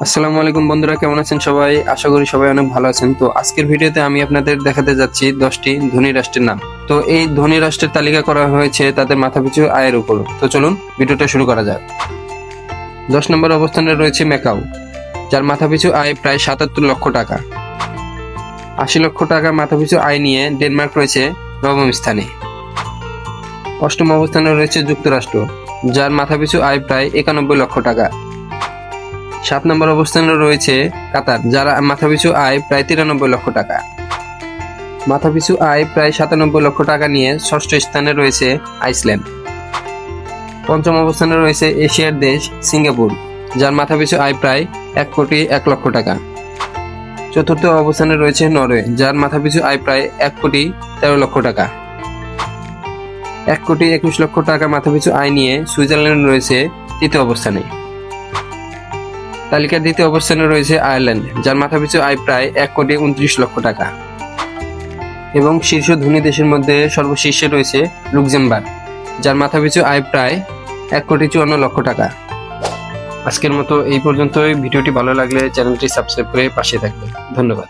আসসালামু আলাইকুম বন্ধুরা, কেমন আছেন সবাই? আশা করি সবাই অনেক ভালো আছেন। তো আজকের ভিডিওতে আমি আপনাদের দেখাতে যাচ্ছি 10টি ধনী রাষ্ট্রের নাম। তো এই ধনী রাষ্ট্রের তালিকা করা হয়েছে তাদের মাথাপিছু আয়ের উপর। তো চলুন ভিডিওটা শুরু করা যাক। 10 নম্বর অবস্থানে রয়েছে ম্যাকাও, যার মাথাপিছু আয় প্রায় 77 লক্ষ টাকা। 80 লক্ষ টাকা মাথাপিছু আয় নিয়ে ডেনমার্ক রয়েছে নবম স্থানে। 8ম অবস্থানে রয়েছে যুক্তরাষ্ট্র, যার মাথাপিছু আয় প্রায় 91 লক্ষ টাকা। 7 নম্বর অবস্থানে রয়েছে কাতার, যার মাথাপিছু আয় প্রায় 93 লক্ষ টাকা। মাথাপিছু আয় প্রায় 97 লক্ষ টাকা নিয়ে 6ষ্ঠ স্থানে রয়েছে আইসল্যান্ড। 5ম অবস্থানে রয়েছে এশিয়ার দেশ সিঙ্গাপুর, যার মাথাপিছু আয় প্রায় 1 কোটি 1 লক্ষ টাকা। 4র্থ অবস্থানে রয়েছে নরওয়ে, যার মাথাপিছু আয় প্রায় 1 কোটি 13 লক্ষ টাকা। 1 কোটি 21 লক্ষ টাকা মাথাপিছু আয় নিয়ে সুইজারল্যান্ড রয়েছে 3য় অবস্থানে। তালিকার 2য় অবস্থানে রয়েছে আয়ারল্যান্ড, যার মাথাপিছু আয় প্রায় 1 কোটি 29 লক্ষ টাকা। এবং শীর্ষ ধনী দেশের মধ্যে সর্বশীর্ষে রয়েছে লুক্সেমবার্গ, যার মাথাপিছু আয় প্রায় 1 কোটি 54 লক্ষ টাকা। আজকের মতো এই পর্যন্তই। ভিডিওটি ভালো লাগলে চ্যানেলটি সাবস্ক্রাইব করে পাশে থাকবেন। ধন্যবাদ।